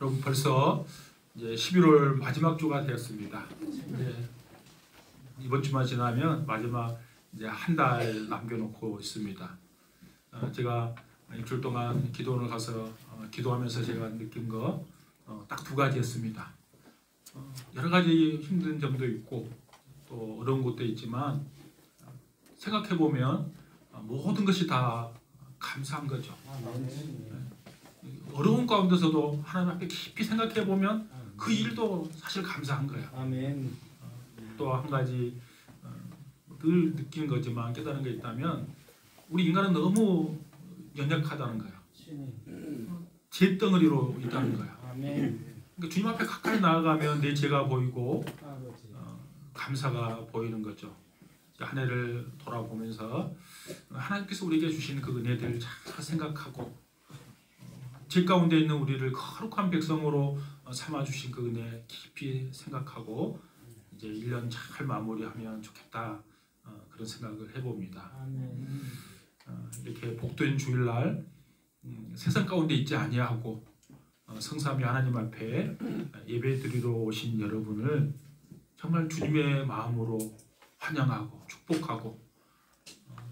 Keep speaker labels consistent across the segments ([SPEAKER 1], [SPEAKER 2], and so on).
[SPEAKER 1] 여러분 벌써 이제 11월 마지막 주가 되었습니다. 이제 이번 주만 지나면 마지막 이제 한 달 남겨놓고 있습니다. 제가 일주일 동안 기도원을 가서 기도하면서 제가 느낀 거 딱 두 가지였습니다. 여러 가지 힘든 점도 있고 또 어려운 것도 있지만 생각해 보면 모든 것이 다 감사한 거죠. 어려운 가운데서도 하나님 앞에 깊이 생각해 보면 그 일도 사실 감사한 거야.
[SPEAKER 2] 아멘.
[SPEAKER 1] 또 한 가지 늘 느끼는 거지만 깨달은 게 있다면 우리 인간은 너무 연약하다는 거야. 잿덩어리로 있다는 거야.
[SPEAKER 2] 아멘.
[SPEAKER 1] 그러니까 주님 앞에 가까이 나아가면 내 죄가 보이고 감사가 보이는 거죠. 한 해를 돌아보면서 하나님께서 우리에게 주신 그 은혜들을 잘 생각하고 죄 가운데 있는 우리를 거룩한 백성으로 삼아주신 그 은혜 깊이 생각하고 이제 1년 잘 마무리하면 좋겠다 그런 생각을 해봅니다. 이렇게 복된 주일날 세상 가운데 있지 아니하고 성삼위 하나님 앞에 예배드리러 오신 여러분을 정말 주님의 마음으로 환영하고 축복하고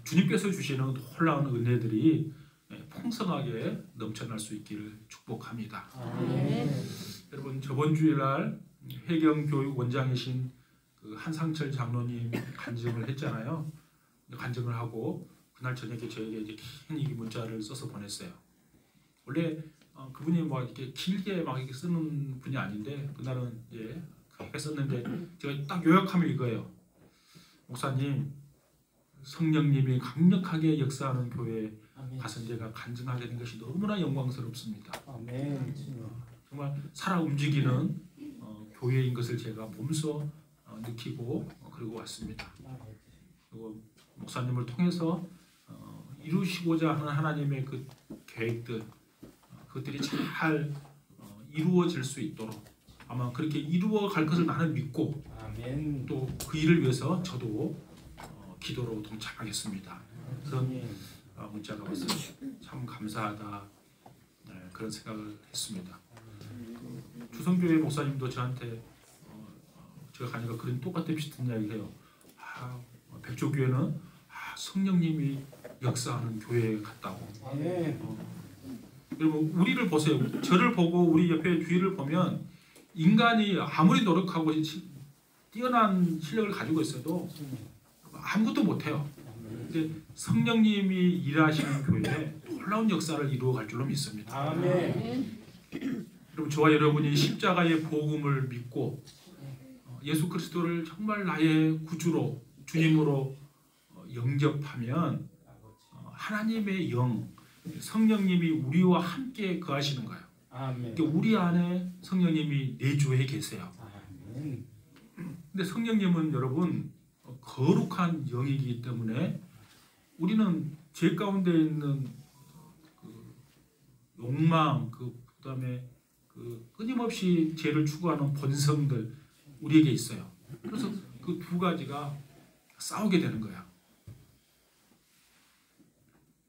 [SPEAKER 1] 주님께서 주시는 놀라운 은혜들이 풍성하게 넘쳐날 수 있기를 축복합니다. 여러분 저번 주일날 해경교육원장이신 그 한상철 장로님 간증을 했잖아요. 간증을 하고 그날 저녁에 저에게 이제 긴 문자를 써서 보냈어요. 원래 그분이 뭐 이렇게 길게 막 이렇게 쓰는 분이 아닌데 그날은 이제 그렇게 썼는데 제가 딱 요약하면 이거예요. 목사님, 성령님이 강력하게 역사하는 교회에 가서 제가 간증하게 된 것이 너무나 영광스럽습니다.
[SPEAKER 2] 아멘.
[SPEAKER 1] 정말 살아 움직이는 교회인 것을 제가 몸소 느끼고 그리고 왔습니다. 그리고 목사님을 통해서 이루시고자 하는 하나님의 그 계획들 그것들이 잘 이루어질 수 있도록 아마 그렇게 이루어갈 것을 나는 믿고 또 그 일을 위해서 저도 기도로 동참하겠습니다. 그런 문자가 왔어요. 참 감사하다 그런 생각을 했습니다. 주성교회 목사님도 저한테 제가 가니까 그런 똑같은 비슷한 이야기를 해요. 백조교회는 성령님이 역사하는 교회 같다고. 여러분 우리를 보세요. 저를 보고 우리 옆에 주위를 보면 인간이 아무리 노력하고 뛰어난 실력을 가지고 있어도 아무것도 못해요. 근데 성령님이 일하시는 교회에 놀라운 역사를 이루어갈 줄로 믿습니다. 여러분 저와 여러분이 십자가의 복음을 믿고 예수 그리스도를 정말 나의 구주로 주님으로 영접하면 하나님의 영 성령님이 우리와 함께 거하시는 거예요. 그러니까 우리 안에 성령님이 내주에 계세요. 근데 성령님은 여러분 거룩한 영이기 때문에 우리는 죄 가운데 있는 그 욕망, 그다음에 그 끊임없이 죄를 추구하는 본성들 우리에게 있어요. 그래서 그 두 가지가 싸우게 되는 거야.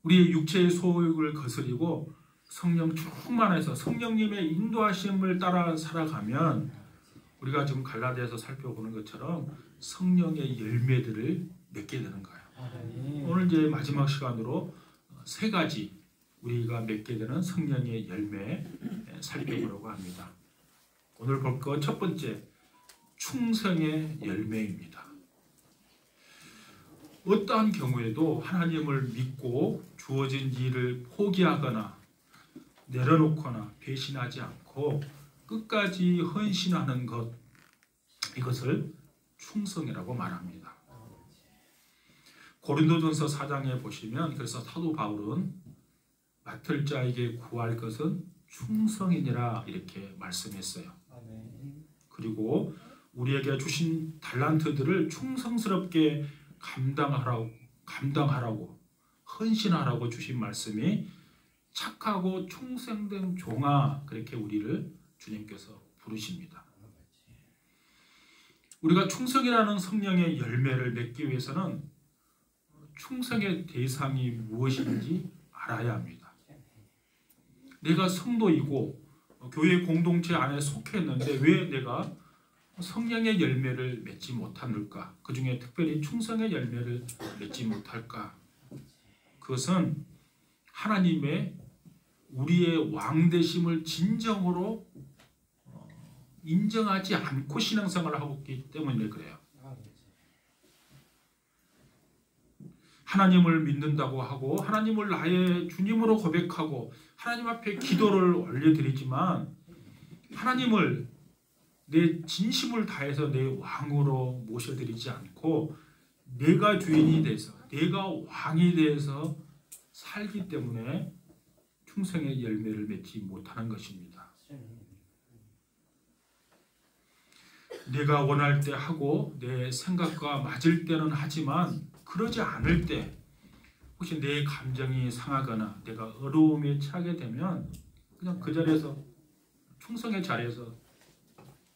[SPEAKER 1] 우리의 육체의 소욕을 거스리고 성령 충만해서 성령님의 인도하심을 따라 살아가면 우리가 지금 갈라디아에서 살펴보는 것처럼 성령의 열매들을 맺게 되는 거예요. 오늘 이제 마지막 시간으로 세 가지 우리가 맺게 되는 성령의 열매 살펴보려고 합니다. 오늘 볼 것 첫 번째 충성의 열매입니다. 어떠한 경우에도 하나님을 믿고 주어진 일을 포기하거나 내려놓거나 배신하지 않고 끝까지 헌신하는 것 이것을 충성이라고 말합니다. 고린도전서 4장에 보시면 그래서 사도 바울은 맡을 자에게 구할 것은 충성이니라 이렇게 말씀했어요. 그리고 우리에게 주신 달란트들을 충성스럽게 감당하라고 헌신하라고 주신 말씀이 착하고 충성된 종아 그렇게 우리를 주님께서 부르십니다. 우리가 충성이라는 성령의 열매를 맺기 위해서는 충성의 대상이 무엇인지 알아야 합니다. 내가 성도이고 교회 공동체 안에 속했는데 왜 내가 성령의 열매를 맺지 못할까? 그 중에 특별히 충성의 열매를 맺지 못할까? 그것은 하나님의 우리의 왕되심을 진정으로 인정하지 않고 신앙생활을 하고 있기 때문에 그래요. 하나님을 믿는다고 하고 하나님을 나의 주님으로 고백하고 하나님 앞에 기도를 올려드리지만 하나님을 내 진심을 다해서 내 왕으로 모셔드리지 않고 내가 주인이 돼서 내가 왕이 돼서 살기 때문에 충성의 열매를 맺지 못하는 것입니다. 내가 원할 때 하고 내 생각과 맞을 때는 하지만 그러지 않을 때 혹시 내 감정이 상하거나 내가 어려움에 처하게 되면 그냥 그 자리에서 충성의 자리에서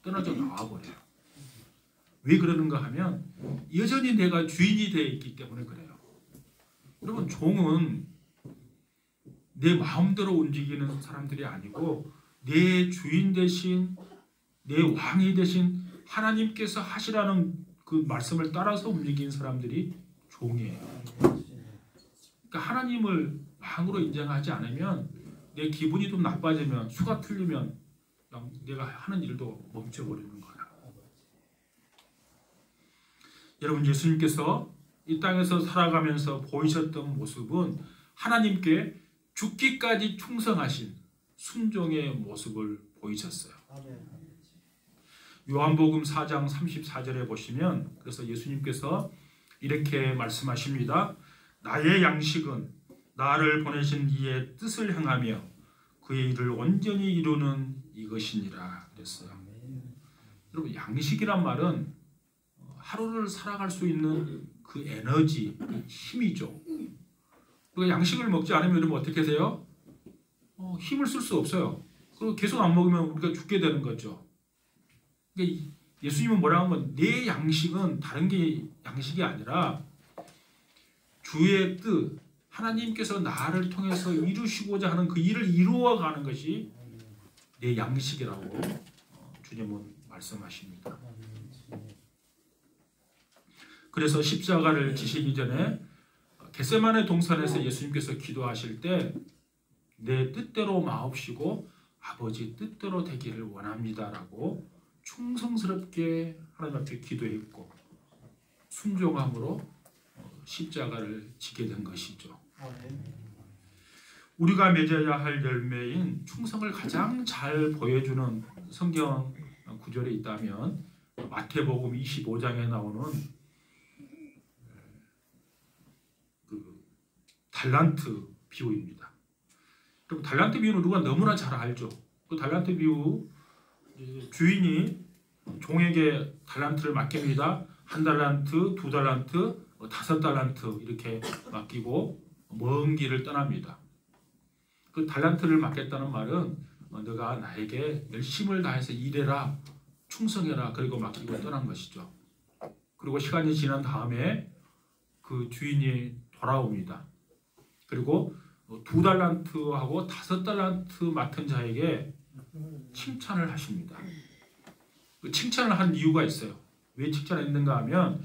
[SPEAKER 1] 떨어져 나와버려요. 왜 그러는가 하면 여전히 내가 주인이 되어 있기 때문에 그래요. 여러분 종은 내 마음대로 움직이는 사람들이 아니고 내 주인 대신 내 왕이 되신 하나님께서 하시라는 그 말씀을 따라서 움직이는 사람들이 종이에요. 그러니까 하나님을 왕으로 인정하지 않으면 내 기분이 좀 나빠지면 수가 틀리면 내가 하는 일도 멈춰버리는 거야. 여러분 예수님께서 이 땅에서 살아가면서 보이셨던 모습은 하나님께 죽기까지 충성하신 순종의 모습을 보이셨어요. 요한복음 4장 34절에 보시면 그래서 예수님께서 이렇게 말씀하십니다. 나의 양식은 나를 보내신 이의 뜻을 행하며 그의 일을 온전히 이루는 이것이니라 그랬어요. 여러분 양식이란 말은 하루를 살아갈 수 있는 그 에너지, 힘이죠. 우리가 양식을 먹지 않으면 여러분 어떻게 돼요? 힘을 쓸 수 없어요. 그리고 계속 안 먹으면 우리가 죽게 되는 거죠. 그러니까 예수님은 뭐라고 하면 내 양식은 다른 게 양식이 아니라 주의 뜻, 하나님께서 나를 통해서 이루시고자 하는 그 일을 이루어가는 것이 내 양식이라고 주님은 말씀하십니다. 그래서 십자가를 지시기 전에 겟세마네 동산에서 예수님께서 기도하실 때 내 뜻대로 마옵시고 아버지 뜻대로 되기를 원합니다라고 충성스럽게 하나님 앞에 기도했고 순종함으로 십자가를 지게 된 것이죠. 우리가 맺어야 할 열매인 충성을 가장 잘 보여주는 성경 구절이 있다면 마태복음 25장에 나오는 그 달란트 비유입니다. 그럼 달란트 비유는 우리가 너무나 잘 알죠. 그 달란트 비유 주인이 종에게 달란트를 맡깁니다. 1달란트, 2달란트, 5달란트 이렇게 맡기고 먼 길을 떠납니다. 그 달란트를 맡겠다는 말은 너가 나에게 열심을 다해서 일해라, 충성해라 그리고 맡기고 떠난 것이죠. 그리고 시간이 지난 다음에 그 주인이 돌아옵니다. 그리고 2달란트하고 5달란트 맡은 자에게 칭찬을 하십니다. 그 칭찬을 한 이유가 있어요. 왜 칭찬했는가 하면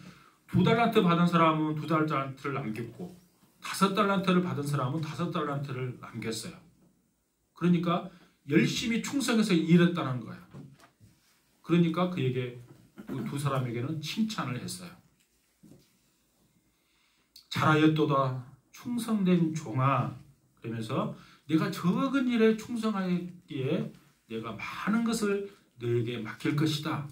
[SPEAKER 1] 2달란트 받은 사람은 2달란트를 남겼고 5달란트를 받은 사람은 5달란트를 남겼어요. 그러니까 열심히 충성해서 일했다는 거예요. 그러니까 그에게 그 두 사람에게는 칭찬을 했어요. 잘하였도다 충성된 종아 그러면서 내가 적은 일에 충성하였기에 내가 많은 것을 너에게 맡길 것이다.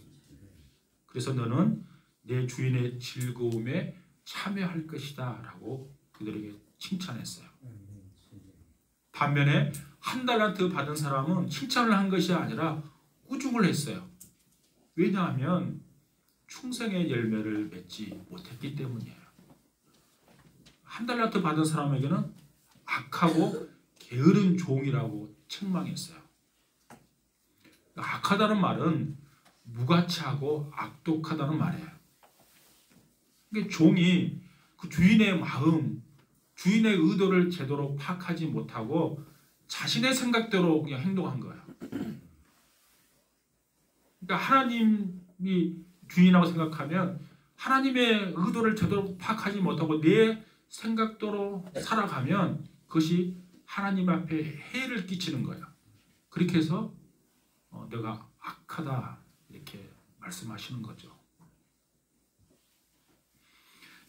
[SPEAKER 1] 그래서 너는 내 주인의 즐거움에 참여할 것이다 라고 그들에게 칭찬했어요. 반면에 1달란트 받은 사람은 칭찬을 한 것이 아니라 꾸중을 했어요. 왜냐하면 충성의 열매를 맺지 못했기 때문이에요. 1달란트 받은 사람에게는 악하고 게으른 종이라고 책망했어요. 악하다는 말은 무가치하고 악독하다는 말이에요. 그러니까 종이 그 주인의 마음, 주인의 의도를 제대로 파악하지 못하고 자신의 생각대로 그냥 행동한 거예요. 그러니까 하나님이 주인이라고 생각하면 하나님의 의도를 제대로 파악하지 못하고 내 생각대로 살아가면 그것이 하나님 앞에 해를 끼치는 거예요. 그렇게 해서 내가 악하다 이렇게 말씀하시는 거죠.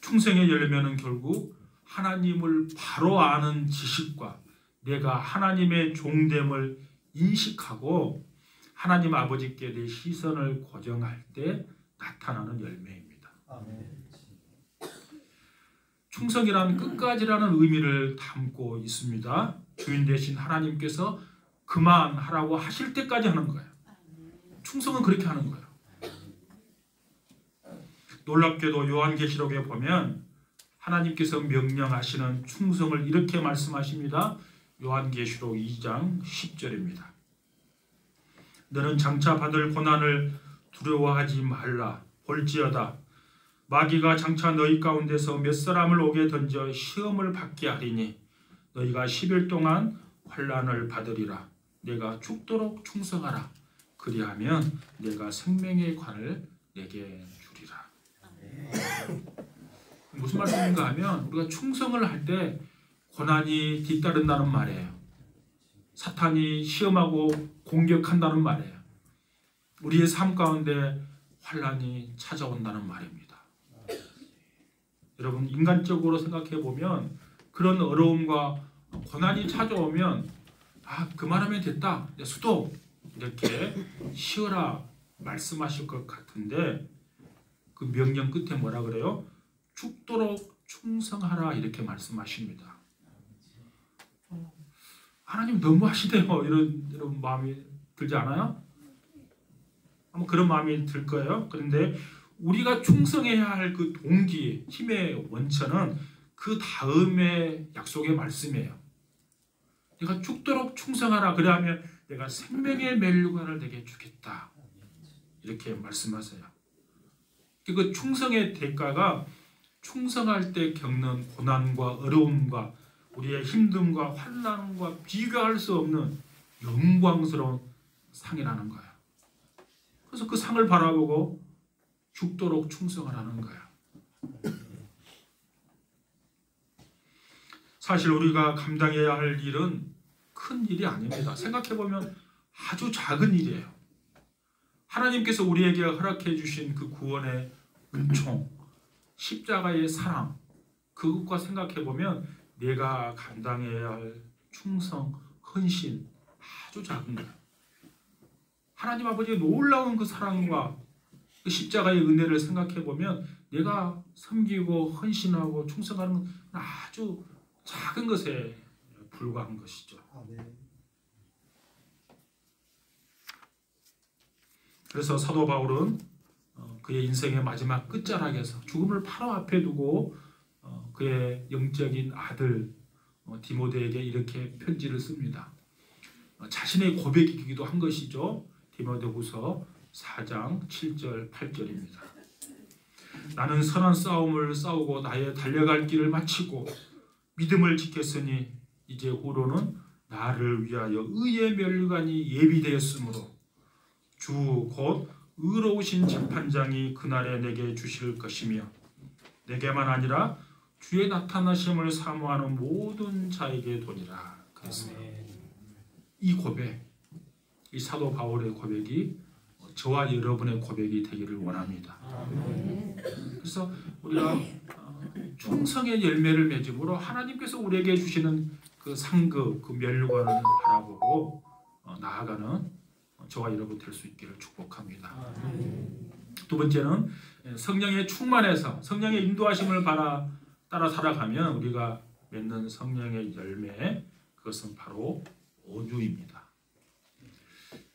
[SPEAKER 1] 충성의 열매는 결국 하나님을 바로 아는 지식과 내가 하나님의 종됨을 인식하고 하나님 아버지께 내 시선을 고정할 때 나타나는 열매입니다. 충성이란 끝까지라는 의미를 담고 있습니다. 주인 되신 하나님께서 그만하라고 하실 때까지 하는 거예요. 충성은 그렇게 하는 거예요. 놀랍게도 요한계시록에 보면 하나님께서 명령하시는 충성을 이렇게 말씀하십니다. 요한계시록 2장 10절입니다. 너는 장차 받을 고난을 두려워하지 말라. 볼지어다 마귀가 장차 너희 가운데서 몇 사람을 옥에 던져 시험을 받게 하리니 너희가 10일 동안 환난을 받으리라. 내가 죽도록 충성하라. 그리하면 내가 생명의 관을 내게 주리라. 무슨 말씀인가 하면 우리가 충성을 할 때 고난이 뒤따른다는 말이에요. 사탄이 시험하고 공격한다는 말이에요. 우리의 삶 가운데 환난이 찾아온다는 말입니다. 여러분 인간적으로 생각해 보면 그런 어려움과 고난이 찾아오면 그만하면 됐다. 수도 이렇게 쉬어라 말씀하실 것 같은데 그 명령 끝에 뭐라 그래요? 죽도록 충성하라 이렇게 말씀하십니다. 하나님 너무하시대요. 이런 마음이 들지 않아요? 아마 그런 마음이 들 거예요. 그런데 우리가 충성해야 할 그 동기, 힘의 원천은 그 다음에 약속의 말씀이에요. 내가 죽도록 충성하라. 그러하면 내가 생명의 멸류관을 내게 주겠다. 이렇게 말씀하세요. 그 충성의 대가가 충성할 때 겪는 고난과 어려움과 우리의 힘듦과 환난과 비교할 수 없는 영광스러운 상이라는 거예요. 그래서 그 상을 바라보고 죽도록 충성을 하는 거예요. 사실 우리가 감당해야 할 일은 큰 일이 아닙니다. 생각해보면 아주 작은 일이에요. 하나님께서 우리에게 허락해 주신 그 구원의 은총, 십자가의 사랑, 그것과 생각해보면 내가 감당해야 할 충성, 헌신 아주 작은 거예요. 하나님 아버지의 놀라운 그 사랑과 그 십자가의 은혜를 생각해보면 내가 섬기고 헌신하고 충성하는 건 아주 작은 것에 불과한 것이죠. 그래서 사도 바울은 그의 인생의 마지막 끝자락에서 죽음을 바로 앞에 두고 그의 영적인 아들 디모데에게 이렇게 편지를 씁니다. 자신의 고백이기도 한 것이죠. 디모데후서 4장 7절 8절입니다. 나는 선한 싸움을 싸우고 나의 달려갈 길을 마치고 믿음을 지켰으니 이제 후로는 나를 위하여 의의 멸류관이 예비되었으므로 주 곧 의로우신 재판장이 그날에 내게 주실 것이며 내게만 아니라 주의 나타나심을 사모하는 모든 자에게 도리라. 그랬습니다. 이 고백, 이 사도 바울의 고백이 저와 여러분의 고백이 되기를 원합니다. 그래서 우리가 충성의 열매를 맺음으로 하나님께서 우리에게 주시는 그 상급, 그 멸류관을 바라보고 나아가는 저와 여러분 될 수 있기를 축복합니다. 두 번째는 성령의 충만해서 성령의 인도하심을 따라 살아가면 우리가 맺는 성령의 열매, 그것은 바로 온유입니다.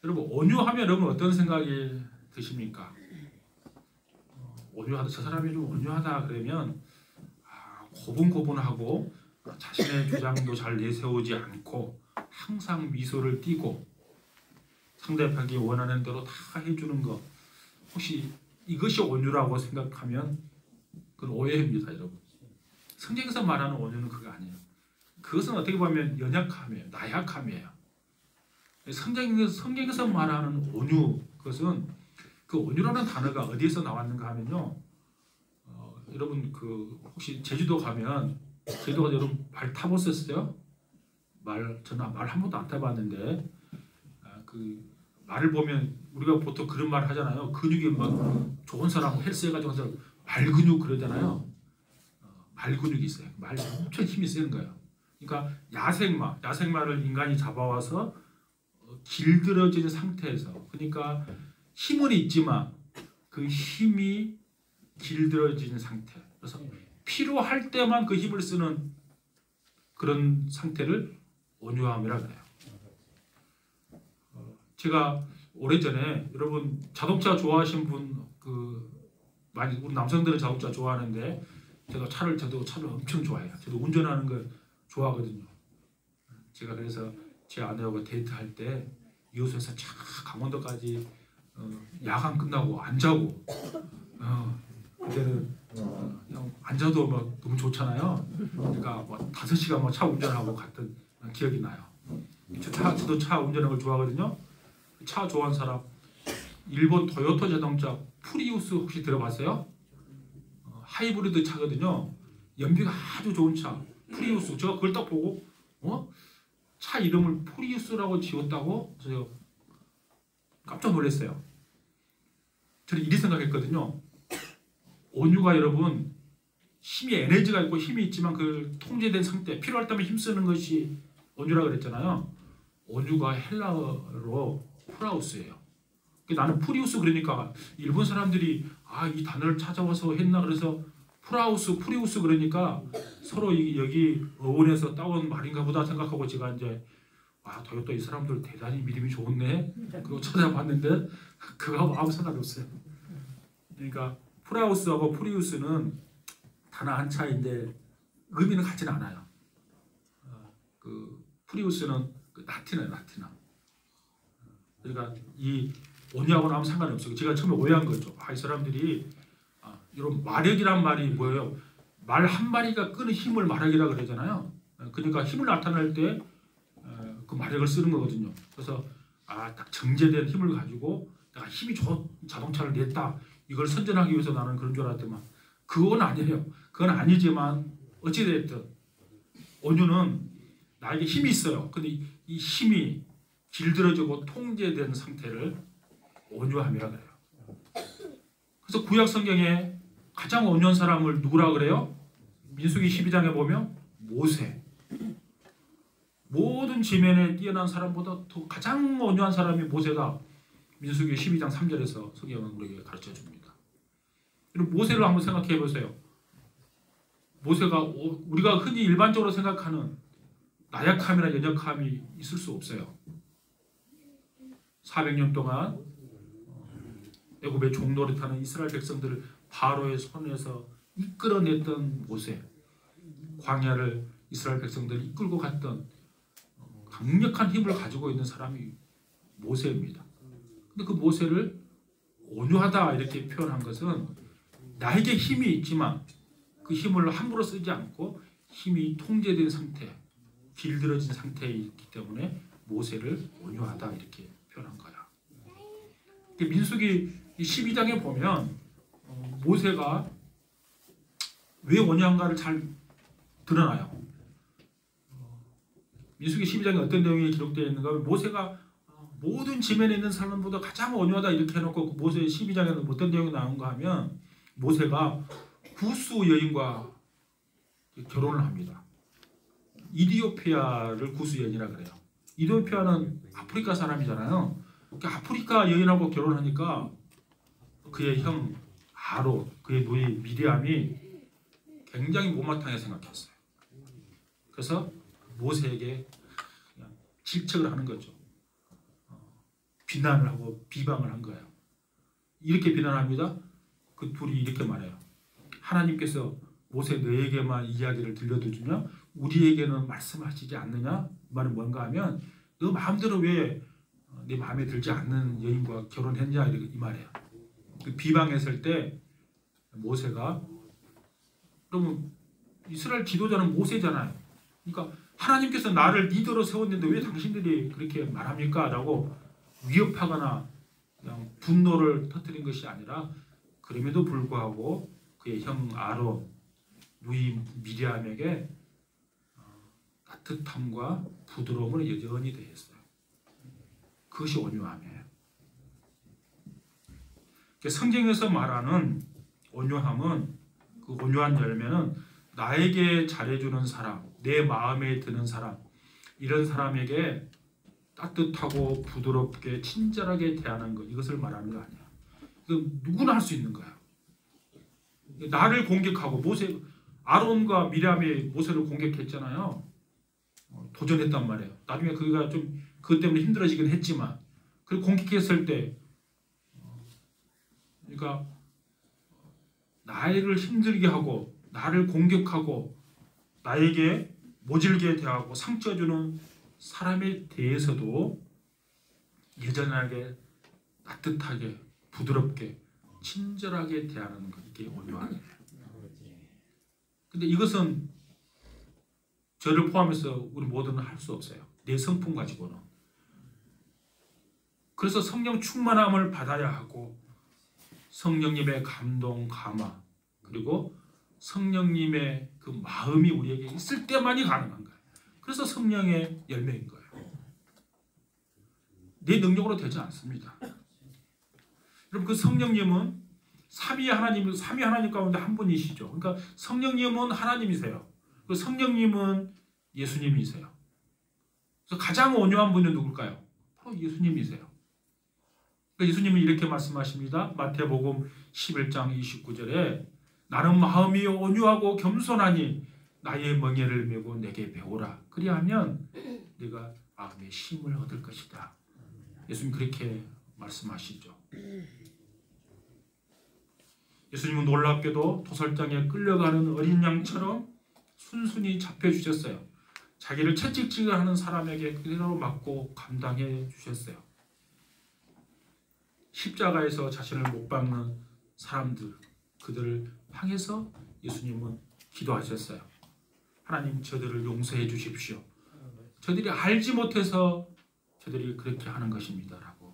[SPEAKER 1] 여러분 온유하면 여러분 어떤 생각이 드십니까? 온유하다, 저 사람이 좀 온유하다 그러면 고분고분하고 자신의 주장도 잘 내세우지 않고 항상 미소를 띠고 상대방이 원하는 대로 다 해주는 것, 혹시 이것이 온유라고 생각하면 그건 오해입니다. 여러분, 성경에서 말하는 온유는 그거 아니에요. 그것은 어떻게 보면 연약함이에요. 나약함이에요. 성경에서 말하는 온유, 그것은 그 온유라는 단어가 어디에서 나왔는가 하면요. 여러분 그 혹시 제주도 가면 제주도가 여러분 말 타보셨어요? 저는 말 한 번도 안 타봤는데 그 말을 보면 우리가 보통 그런 말 하잖아요. 근육이 막 좋은 사람 헬스해가지고 한 사람 말 근육 그러잖아요. 말 근육이 있어요. 말 엄청 힘이 세는 거예요. 그러니까 야생마를 인간이 잡아와서 길들어진 상태에서 그러니까 힘은 있지만 그 힘이 길들어진 상태. 그래서 필요할 때만 그 힘을 쓰는 그런 상태를 온유함이라고 해요. 제가 오래전에 여러분 자동차 좋아하시는 분 많이 우리 남성들은 자동차 좋아하는데 제가 저도 차를 엄청 좋아해요. 저도 운전하는 걸 좋아하거든요. 제가 그래서 제 아내하고 데이트할 때 이호선에서 강원도까지 야간 끝나고 안 자고 그때는 그냥 안 자도 막 너무 좋잖아요. 그러니까 뭐 5시간 차 운전하고 갔던 기억이 나요. 저도 차 운전하는 걸 좋아하거든요. 차 좋아하는 사람 일본 도요타 자동차 프리우스 혹시 들어봤어요? 하이브리드 차거든요. 연비가 아주 좋은 차 프리우스. 제가 그걸 딱 보고 차 이름을 프리우스라고 지었다고 제가 깜짝 놀랐어요. 저는 이리 생각했거든요. 온유가 여러분 힘이 에너지가 있고 힘이 있지만 그 통제된 상태 필요할 때만 힘쓰는 것이 온유라고 그랬잖아요. 온유가 헬라어로 프라우스예요. 나는 프리우스 그러니까 일본 사람들이 이 단어를 찾아와서 했나 그래서 프리우스 그러니까 서로 여기 어원에서 따온 말인가 보다 생각하고 제가 이제 도요타 이 사람들 대단히 믿음이 좋네 그거 찾아봤는데 그거하고 아무 상관이 없어요. 그러니까 프라우스하고 프리우스는 단어 한 차인데 의미는 같지는 않아요. 그 프리우스는 라틴어. 그러니까 이 온유하고는 아무 상관이 없어요. 제가 처음에 오해한 거죠. 이 사람들이 이런 마력이란 말이 뭐예요? 말 한 마리가 끄는 힘을 마력이라 그러잖아요. 그러니까 힘을 나타낼 때 그 마력을 쓰는 거거든요. 그래서 딱 정제된 힘을 가지고 내가 힘이 좋은 자동차를 냈다. 이걸 선전하기 위해서 나는 그런 줄 알았더만 그건 아니에요. 그건 아니지만 어찌됐든 온유는 나에게 힘이 있어요. 근데 이 힘이 길들어지고 통제된 상태를 온유함이라고 해요. 그래서 구약 성경에 가장 온유한 사람을 누구라 그래요? 민수기 12장에 보면 모세. 모든 지면에 뛰어난 사람보다 더 가장 온유한 사람이 모세가 민수기 12장 3절에서 성경은 우리에게 가르쳐 줍니다. 모세를 한번 생각해 보세요. 모세가 우리가 흔히 일반적으로 생각하는 나약함이나 연약함이 있을 수 없어요. 400년 동안 애굽의 종노릇하는 이스라엘 백성들을 바로의 손에서 이끌어냈던 모세, 광야를 이스라엘 백성들을 이끌고 갔던 강력한 힘을 가지고 있는 사람이 모세입니다. 근데 그 모세를 온유하다 이렇게 표현한 것은 나에게 힘이 있지만 그 힘을 함부로 쓰지 않고 힘이 통제된 상태, 길들어진 상태에 있기 때문에 모세를 온유하다 이렇게 표현한 거야. 민수기 12장에 보면 모세가 왜 온유한가를 잘 드러나요. 민수기 12장에 어떤 내용이 기록되어 있는가 하면 모세가 모든 지면에 있는 사람보다 가장 온유하다 이렇게 해놓고 모세 12장에는 어떤 내용이 나온가 하면 모세가 구스 여인과 결혼을 합니다. 이디오피아를 구스 여인이라 그래요. 이디오피아는 아프리카 사람이잖아요. 그러니까 아프리카 여인하고 결혼하니까 그의 형 아론, 그의 누이 미리암이 굉장히 못마땅하게 생각했어요. 그래서 모세에게 그냥 질책을 하는 거죠. 비난을 하고 비방을 한 거예요. 이렇게 비난합니다. 그 둘이 이렇게 말해요. 하나님께서 모세 너에게만 이야기를 들려주냐? 우리에게는 말씀하시지 않느냐? 그 말은 뭔가 하면 너 마음대로 왜 네 마음에 들지 않는 여인과 결혼했냐? 이 말이에요. 그 비방했을 때 모세가 그러면 이스라엘 지도자는 모세잖아요. 그러니까 하나님께서 나를 리더로 세웠는데 왜 당신들이 그렇게 말합니까? 라고 위협하거나 그냥 분노를 터뜨린 것이 아니라 그럼에도 불구하고 그의 형 아론, 누이 미리암에게 따뜻함과 부드러움을 여전히 대했어요. 그것이 온유함이에요. 성경에서 말하는 온유함은, 그 온유한 열매는 나에게 잘해주는 사람, 내 마음에 드는 사람, 이런 사람에게 따뜻하고 부드럽게 친절하게 대하는 것, 이것을 말하는 거 아니야. 이거 누구나 할 수 있는 거야. 나를 공격하고 아론과 미리암이 모세를 공격했잖아요. 도전했단 말이에요. 나중에 그가 좀 그것 때문에 힘들어지긴 했지만, 그 공격했을 때, 그러니까 나를 힘들게 하고 나를 공격하고 나에게 모질게 대하고 상처 주는 사람에 대해서도 여전하게 따뜻하게 부드럽게 친절하게 대하는 것, 이게 온유함이에요. 근데 이것은 저를 포함해서 우리 모두는 할 수 없어요. 내 성품 가지고는. 그래서 성령 충만함을 받아야 하고 성령님의 감동, 감화, 그리고 성령님의 그 마음이 우리에게 있을 때만이 가능한 거예요. 그래서 성령의 열매인 거예요. 내 능력으로 되지 않습니다. 여러분, 그 성령님은 삼위 하나님 가운데 한 분이시죠. 그러니까 성령님은 하나님이세요. 그 성령님은 예수님이세요. 그래서 가장 온유한 분이 누굴까요? 바로 예수님이세요. 예수님은 이렇게 말씀하십니다. 마태복음 11장 29절에 나는 마음이 온유하고 겸손하니 나의 멍에를 메고 내게 배우라. 그리하면 네가 마음의 쉼을 얻을 것이다. 예수님 그렇게 말씀하시죠. 예수님은 놀랍게도 도살장에 끌려가는 어린 양처럼 순순히 잡혀주셨어요. 자기를 채찍질하는 사람에게 그대로 맞고 감당해 주셨어요. 십자가에서 자신을 못 박는 사람들, 그들을 향해서 예수님은 기도하셨어요. 하나님, 저들을 용서해 주십시오. 저들이 알지 못해서 저들이 그렇게 하는 것입니다. 라고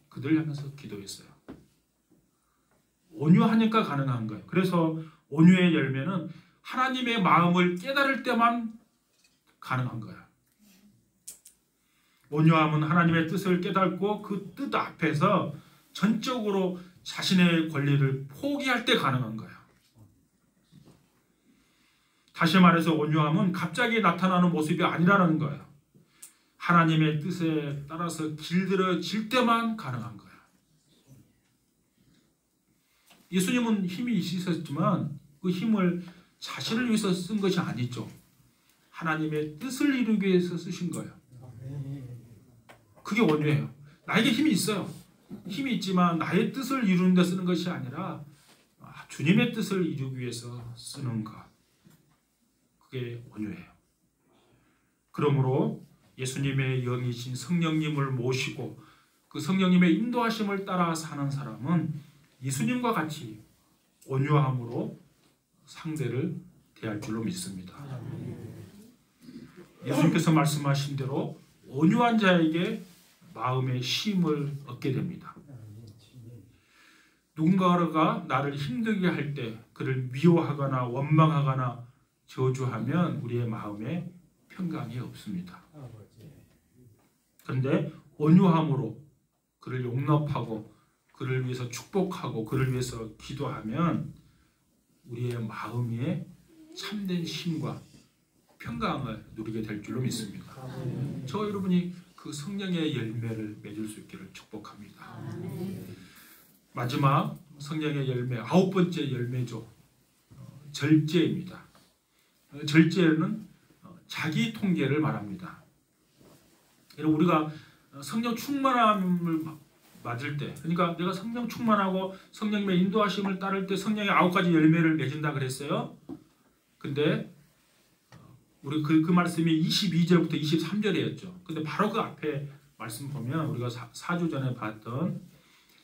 [SPEAKER 1] 그들 향해서 기도했어요. 온유하니까 가능한 거예요. 그래서 온유의 열매는 하나님의 마음을 깨달을 때만 가능한 거야. 온유함은 하나님의 뜻을 깨닫고 그 뜻 앞에서 전적으로 자신의 권리를 포기할 때 가능한 거야. 다시 말해서 온유함은 갑자기 나타나는 모습이 아니라는 거야. 하나님의 뜻에 따라서 길들여질 때만 가능한 거야. 예수님은 힘이 있으셨지만 그 힘을 자신을 위해서 쓴 것이 아니죠. 하나님의 뜻을 이루기 위해서 쓰신 거예요. 그게 온유해요. 나에게 힘이 있어요. 힘이 있지만 나의 뜻을 이루는 데 쓰는 것이 아니라 주님의 뜻을 이루기 위해서 쓰는 것. 그게 온유해요. 그러므로 예수님의 영이신 성령님을 모시고 그 성령님의 인도하심을 따라 사는 사람은 예수님과 같이 온유함으로 상대를 대할 줄로 믿습니다. 예수님께서 말씀하신 대로 온유한 자에게 마음의 쉼을 얻게 됩니다. 누군가가 나를 힘들게 할 때 그를 미워하거나 원망하거나 저주하면 우리의 마음에 평강이 없습니다. 그런데 온유함으로 그를 용납하고 그를 위해서 축복하고 그를 위해서 기도하면 우리의 마음에 참된 쉼과 평강을 누리게 될 줄로 믿습니다. 저 여러분이 그 성령의 열매를 맺을 수 있기를 축복합니다. 마지막 성령의 열매, 9번째 열매죠. 절제입니다. 절제는 자기 통제를 말합니다. 우리가 성령 충만함을 맞을 때, 그러니까 내가 성령 충만하고 성령님의 인도하심을 따를 때 성령의 9가지 열매를 맺은다 그랬어요. 근데 우리 그 말씀이 22절부터 23절이었죠. 근데 바로 그 앞에 말씀 보면 우리가 4주 전에 봤던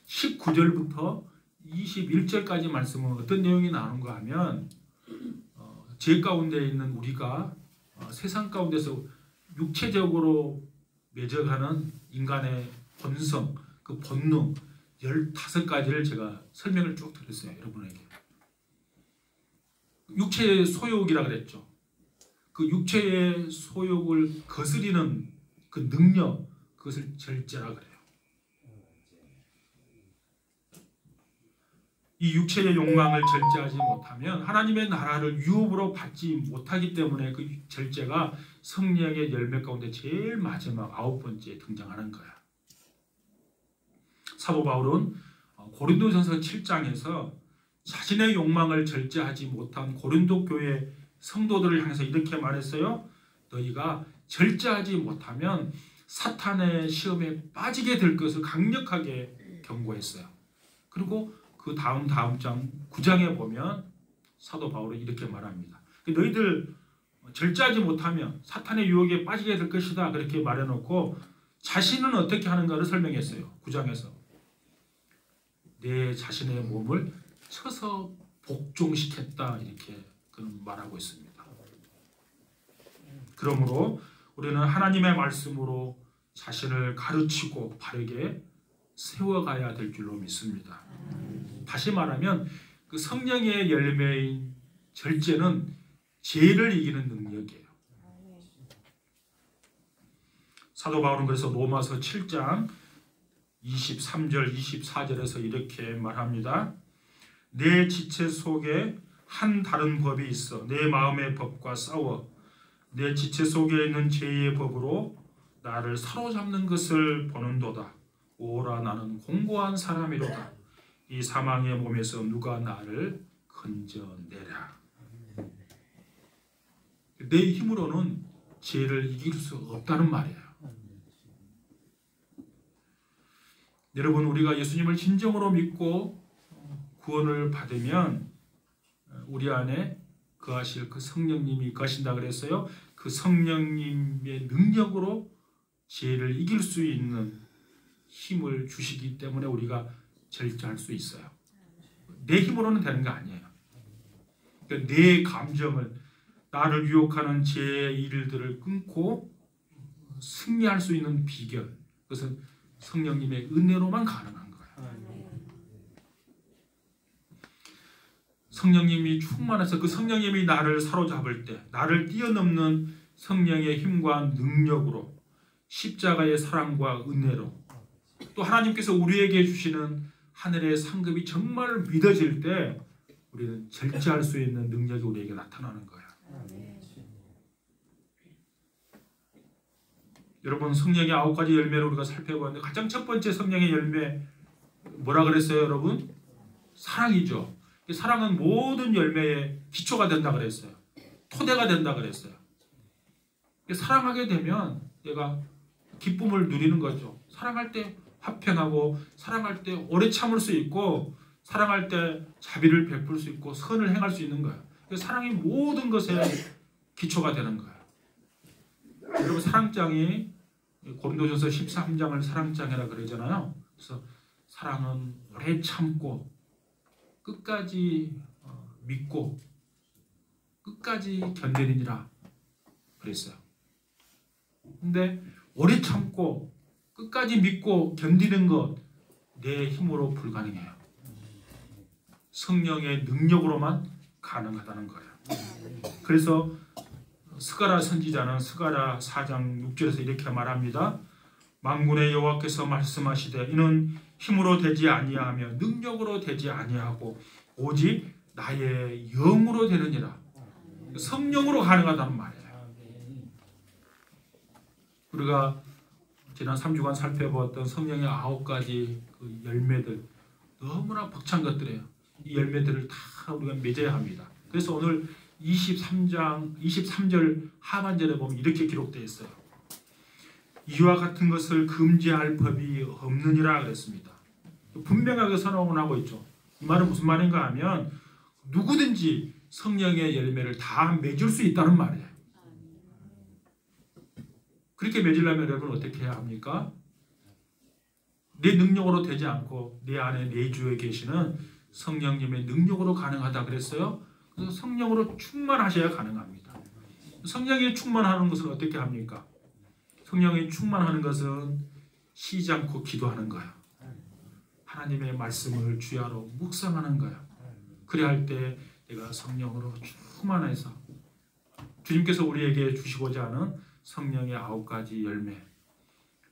[SPEAKER 1] 19절부터 21절까지 말씀은 어떤 내용이 나오는가 하면 죄 가운데 있는 우리가 세상 가운데서 육체적으로 매져가는 인간의 본성, 그 본능 15가지를 제가 설명을 쭉 드렸어요. 여러분에게. 육체의 소욕이라 그랬죠. 그 육체의 소욕을 거스리는 그 능력, 그것을 절제라 그래요. 이 육체의 욕망을 절제하지 못하면 하나님의 나라를 유업으로 받지 못하기 때문에 그 절제가 성령의 열매 가운데 제일 마지막 9번째에 등장하는 거야. 사도 바울은 고린도전서 7장에서 자신의 욕망을 절제하지 못한 고린도 교회 성도들을 향해서 이렇게 말했어요. 너희가 절제하지 못하면 사탄의 시험에 빠지게 될 것을 강력하게 경고했어요. 그리고 그 다음 장 9장에 보면 사도 바울은 이렇게 말합니다. 너희들 절제하지 못하면 사탄의 유혹에 빠지게 될 것이다. 그렇게 말해놓고 자신은 어떻게 하는가를 설명했어요. 9장에서. 내 자신의 몸을 쳐서 복종시켰다. 이렇게 그는 말하고 있습니다. 그러므로 우리는 하나님의 말씀으로 자신을 가르치고 바르게 세워가야 될 줄로 믿습니다. 다시 말하면 그 성령의 열매인 절제는 죄를 이기는 능력이에요. 사도 바울은 그래서 로마서 7장 23절 24절에서 이렇게 말합니다. 내 지체 속에 한 다른 법이 있어 내 마음의 법과 싸워 내 지체 속에 있는 죄의 법으로 나를 사로잡는 것을 보는도다. 오라 나는 공고한 사람이로다. 이 사망의 몸에서 누가 나를 건져내랴. 내 힘으로는 죄를 이길 수 없다는 말이에요. 여러분, 우리가 예수님을 진정으로 믿고 구원을 받으면 우리 안에 거하실 그 성령님이 거하신다 그랬어요. 그 성령님의 능력으로 죄를 이길 수 있는 힘을 주시기 때문에 우리가 절제할 수 있어요. 내 힘으로는 되는 거 아니에요. 그러니까 내 감정을, 나를 유혹하는 죄의 일들을 끊고 승리할 수 있는 비결, 그것은 성령님의 은혜로만 가능한 거예요. 성령님이 충만해서 그 성령님이 나를 사로잡을 때, 나를 뛰어넘는 성령의 힘과 능력으로, 십자가의 사랑과 은혜로, 또 하나님께서 우리에게 주시는 하늘의 상급이 정말 믿어질 때 우리는 절제할 수 있는 능력이 우리에게 나타나는 거예요. 여러분, 성령의 9가지 열매를 우리가 살펴봤는데 가장 첫 번째 성령의 열매 뭐라 그랬어요, 여러분? 사랑이죠. 사랑은 모든 열매의 기초가 된다 그랬어요. 토대가 된다 그랬어요. 사랑하게 되면 내가 기쁨을 누리는 거죠. 사랑할 때 화평하고, 사랑할 때 오래 참을 수 있고, 사랑할 때 자비를 베풀 수 있고 선을 행할 수 있는 거예요. 사랑이 모든 것의 기초가 되는 거예요. 여러분, 사랑장이 고린도전서 13장을 사랑장이라 그러잖아요. 그래서 사랑은 오래 참고 끝까지 믿고 끝까지 견디느니라 그랬어요. 근데 오래 참고 끝까지 믿고 견디는 것 내 힘으로 불가능해요. 성령의 능력으로만 가능하다는 거예요. 그래서 스가랴 선지자는 스가랴 4장 6절에서 이렇게 말합니다. 만군의 여호와께서 말씀하시되 이는 힘으로 되지 아니하며 능력으로 되지 아니하고 오직 나의 영으로 되느니라. 성령으로 가능하다는 말이에요. 우리가 지난 3주간 살펴보았던 성령의 9가지 그 열매들 너무나 벅찬 것들이에요. 이 열매들을 다 우리가 맺어야 합니다. 그래서 오늘 23절 하반절에 보면 이렇게 기록되어 있어요. 이와 같은 것을 금지할 법이 없느니라 그랬습니다. 분명하게 선언하고 있죠. 이 말은 무슨 말인가 하면 누구든지 성령의 열매를 다 맺을 수 있다는 말이에요. 그렇게 맺으려면 여러분 어떻게 해야 합니까? 내 능력으로 되지 않고 내 안에 내주에 계시는 성령님의 능력으로 가능하다 그랬어요. 그래서 성령으로 충만하셔야 가능합니다. 성령이 충만하는 것은 어떻게 합니까? 성령이 충만하는 것은 쉬지 않고 기도하는 거예요. 하나님의 말씀을 주야로 묵상하는 거야. 그래야 할 때 내가 성령으로 충만해서 주님께서 우리에게 주시고자 하는 성령의 9가지 열매,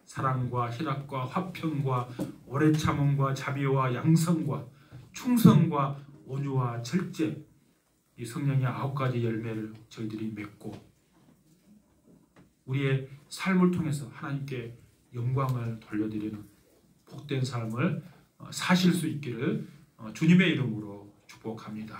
[SPEAKER 1] 사랑과 희락과 화평과 오래 참음과 자비와 양성과 충성과 온유와 절제, 이 성령의 9가지 열매를 저희들이 맺고 우리의 삶을 통해서 하나님께 영광을 돌려드리는 복된 삶을 사실 수 있기를 주님의 이름으로 축복합니다.